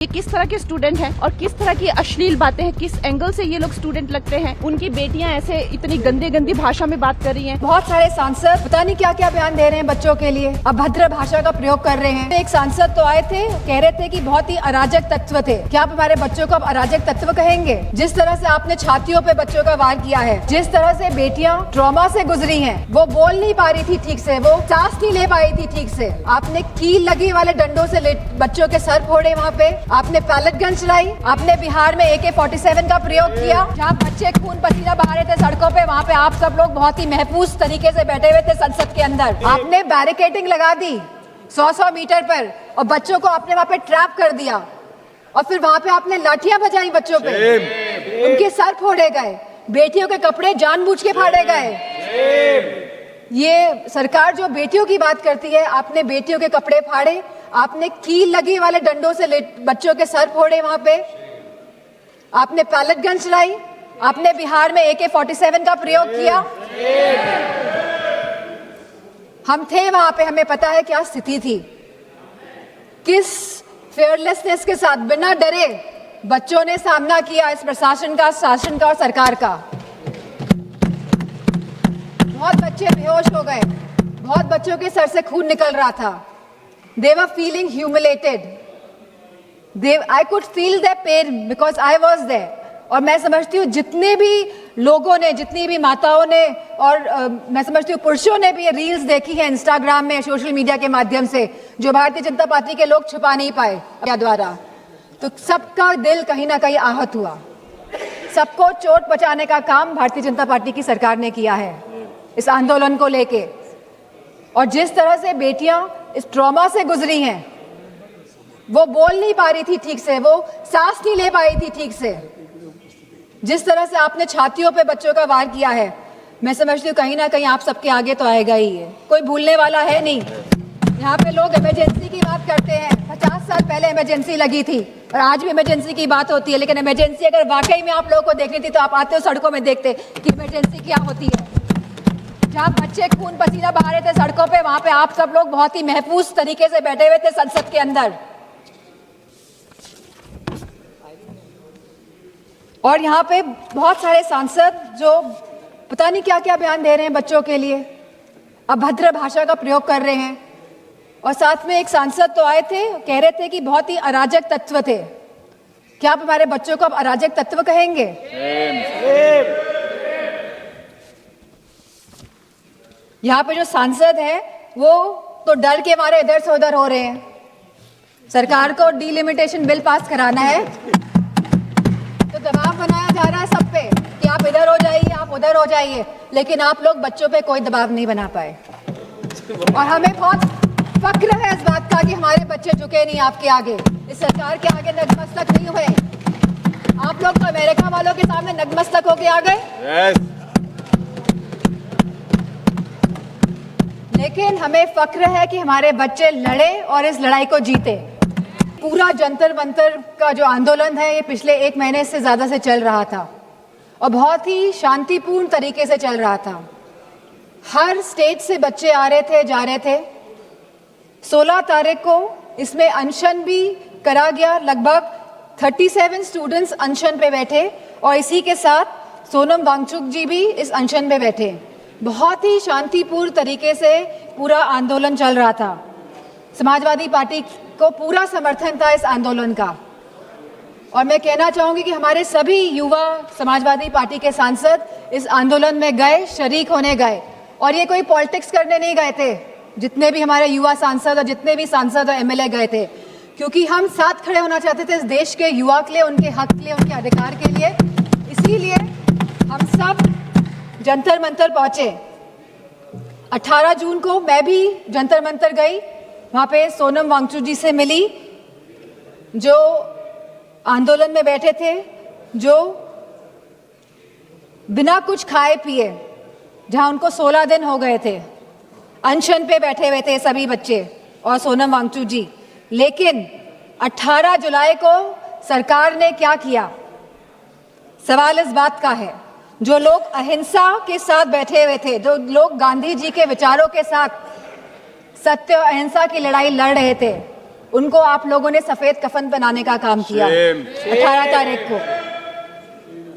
ये किस तरह के स्टूडेंट हैं और किस तरह की अश्लील बातें हैं, किस एंगल से ये लोग स्टूडेंट लगते हैं। उनकी बेटियां ऐसे इतनी गंदी गंदी भाषा में बात कर रही हैं। बहुत सारे सांसद पता नहीं क्या क्या बयान दे रहे हैं बच्चों के लिए, अभद्र भाषा का प्रयोग कर रहे हैं। एक सांसद तो आए थे, कह रहे थे कि बहुत ही अराजक तत्व थे। क्या आप हमारे बच्चों को अब अराजक तत्व कहेंगे? जिस तरह से आपने छातियों पे बच्चों का वार किया है, जिस तरह से बेटियां ट्रॉमा से गुजरी हैं, वो बोल नहीं पा रही थी ठीक से, वो सांस नहीं ले पाई थी ठीक से। आपने कील लगी वाले डंडों से बच्चों के सर फोड़े, वहाँ पे आपने पैलेट गन चलाई, आपने बिहार में AK-47 का प्रयोग किया। जहाँ बच्चे खून पसीना बहा रहे थे सड़कों पे, वहाँ पे आप सब लोग बहुत ही महफूज तरीके से बैठे हुए थे संसद के अंदर। आपने बैरिकेडिंग लगा दी 100-100 मीटर पर और बच्चों को आपने वहाँ पे ट्रैप कर दिया और फिर वहाँ पे आपने लाठियां बजाई बच्चों पे, उनके सर फोड़े गए, बेटियों के कपड़े जानबूझ के फाड़े गए। ये सरकार जो बेटियों की बात करती है, आपने बेटियों के कपड़े फाड़े, आपने कील लगी वाले डंडों से बच्चों के सर फोड़े, वहां पे आपने पैलेट गन चलाई, आपने बिहार में AK-47 का प्रयोग किया। हम थे वहां पे, हमें पता है क्या स्थिति थी। किस फेयरलेसनेस के साथ बिना डरे बच्चों ने सामना किया इस प्रशासन का, शासन का और सरकार का। बहुत बच्चे बेहोश हो गए, बहुत बच्चों के सर से खून निकल रहा था। They were feeling humiliated. I could feel their pain because I was there. और मैं समझती हूँ जितने भी लोगों ने, जितनी भी माताओं ने और मैं समझती हूँ पुरुषों ने भी ये रील्स देखी है इंस्टाग्राम में, सोशल मीडिया के माध्यम से, जो भारतीय जनता पार्टी के लोग छुपा नहीं पाए क्या द्वारा, तो सबका दिल कहीं ना कहीं आहत हुआ। सबको चोट बचाने का काम भारतीय जनता पार्टी की सरकार ने किया है इस आंदोलन को लेके। और जिस तरह से बेटियां इस ट्रॉमा से गुजरी हैं, वो बोल नहीं पा रही थी ठीक से, वो सांस नहीं ले पाई थी ठीक से। जिस तरह से आपने छातियों पे बच्चों का वार किया है, मैं समझती हूँ कहीं ना कहीं आप सबके आगे तो आएगा ही है, कोई भूलने वाला है नहीं। यहाँ पे लोग इमरजेंसी की बात करते हैं, 50 साल पहले इमरजेंसी लगी थी और आज भी इमरजेंसी की बात होती है, लेकिन इमरजेंसी अगर वाकई में आप लोगों को देखनी थी तो आप आते हो सड़कों में देखते कि इमरजेंसी क्या होती है। जहाँ बच्चे खून पसीना बहा रहे थे सड़कों पे, वहां पे आप सब लोग बहुत ही महफूज तरीके से बैठे हुए थे संसद के अंदर। और यहाँ पे बहुत सारे सांसद जो पता नहीं क्या क्या बयान दे रहे हैं बच्चों के लिए, अभद्र भाषा का प्रयोग कर रहे हैं। और साथ में एक सांसद तो आए थे, कह रहे थे कि बहुत ही अराजक तत्व थे। क्या आप हमारे बच्चों को अब अराजक तत्व कहेंगे? यहाँ पे जो सांसद है वो तो डर के मारे इधर से उधर हो रहे हैं। सरकार को डिलिमिटेशन बिल पास कराना है तो दबाव बनाया जा रहा है सब पे कि आप इधर हो जाइए, आप उधर हो जाइए, लेकिन आप लोग बच्चों पे कोई दबाव नहीं बना पाए। और हमें बहुत फक्र है इस बात का कि हमारे बच्चे झुके नहीं आपके आगे, इस सरकार के आगे नतमस्तक नहीं हुए। आप लोग तो अमेरिका वालों के सामने नतमस्तक होके आ गए। लेकिन हमें फक्र है कि हमारे बच्चे लड़े और इस लड़ाई को जीते। पूरा जंतर मंतर का जो आंदोलन है ये पिछले 1 महीने से ज्यादा से चल रहा था और बहुत ही शांतिपूर्ण तरीके से चल रहा था। हर स्टेट से बच्चे आ रहे थे, जा रहे थे। 16 तारीख को इसमें अनशन भी करा गया। लगभग 37 स्टूडेंट्स अनशन पे बैठे और इसी के साथ सोनम वांगचुक जी भी इस अनशन पे बैठे। बहुत ही शांतिपूर्ण तरीके से पूरा आंदोलन चल रहा था। समाजवादी पार्टी को पूरा समर्थन था इस आंदोलन का। और मैं कहना चाहूंगी कि हमारे सभी युवा समाजवादी पार्टी के सांसद इस आंदोलन में गए, शरीक होने गए। और ये कोई पॉलिटिक्स करने नहीं गए थे, जितने भी हमारे युवा सांसद और जितने भी सांसद और MLA गए थे, क्योंकि हम साथ खड़े होना चाहते थे इस देश के युवा के लिए, उनके हक के लिए, उनके अधिकार के लिए। इसीलिए हम सब जंतर मंतर पहुंचे। 18 जून को मैं भी जंतर मंतर गई, वहां पे सोनम वांगचुक जी से मिली जो आंदोलन में बैठे थे, जो बिना कुछ खाए पिए, जहां उनको 16 दिन हो गए थे, अनशन पे बैठे हुए थे सभी बच्चे और सोनम वांगचुक जी। लेकिन 18 जुलाई को सरकार ने क्या किया? सवाल इस बात का है, जो लोग अहिंसा के साथ बैठे हुए थे, जो लोग गांधी जी के विचारों के साथ सत्य और अहिंसा की लड़ाई लड़ रहे थे, उनको आप लोगों ने सफेद कफन पहनाने का काम किया। 18 तारीख को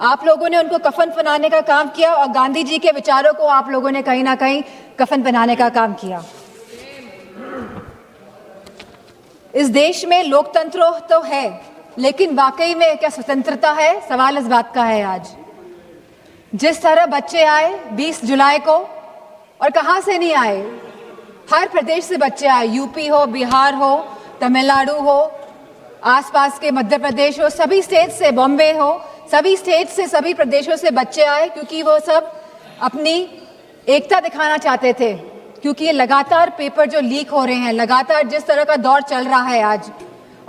आप लोगों ने उनको कफन पहनाने का काम किया और गांधी जी के विचारों को आप लोगों ने कहीं ना कहीं कफन पहनाने का काम किया। इस देश में लोकतंत्र तो है, लेकिन वाकई में क्या स्वतंत्रता है? सवाल इस बात का है आज। जिस तरह बच्चे आए 20 जुलाई को, और कहां से नहीं आए, हर प्रदेश से बच्चे आए, यूपी हो, बिहार हो, तमिलनाडु हो, आसपास के मध्य प्रदेश हो, सभी स्टेट से, बॉम्बे हो, सभी स्टेट से, सभी प्रदेशों से बच्चे आए, क्योंकि वो सब अपनी एकता दिखाना चाहते थे। क्योंकि ये लगातार पेपर जो लीक हो रहे हैं, लगातार जिस तरह का दौर चल रहा है आज,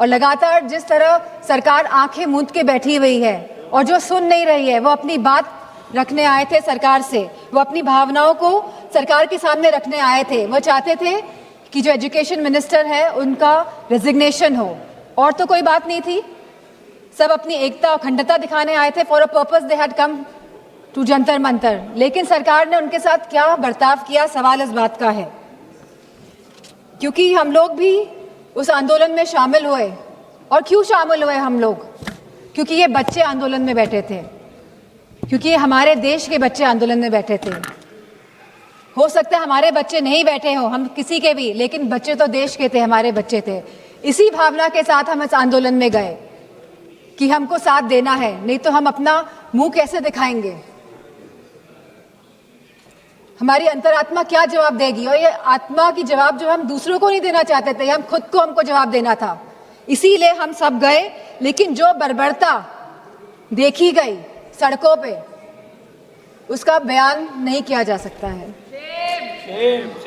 और लगातार जिस तरह सरकार आंखें मूंद के बैठी हुई है और जो सुन नहीं रही है, वो अपनी बात रखने आए थे सरकार से, वो अपनी भावनाओं को सरकार के सामने रखने आए थे। वो चाहते थे कि जो एजुकेशन मिनिस्टर है उनका रेजिग्नेशन हो, और तो कोई बात नहीं थी। सब अपनी एकता और अखंडता दिखाने आए थे। For a purpose they had come to Jantar Mantar. लेकिन सरकार ने उनके साथ क्या बर्ताव किया, सवाल इस बात का है। क्योंकि हम लोग भी उस आंदोलन में शामिल हुए। और क्यों शामिल हुए हम लोग? क्योंकि ये बच्चे आंदोलन में बैठे थे, क्योंकि ये हमारे देश के बच्चे आंदोलन में बैठे थे। हो सकता है हमारे बच्चे नहीं बैठे हो, हम किसी के भी, लेकिन बच्चे तो देश के थे, हमारे बच्चे थे। इसी भावना के साथ हम इस आंदोलन में गए कि हमको साथ देना है, नहीं तो हम अपना मुंह कैसे दिखाएंगे? हमारी अंतरात्मा क्या जवाब देगी? और ये आत्मा की जवाब जो हम दूसरों को नहीं देना चाहते थे, हम खुद को, हमको जवाब देना था। इसीलिए हम सब गए। लेकिन जो बर्बरता देखी गई सड़कों पे, उसका बयान नहीं किया जा सकता है।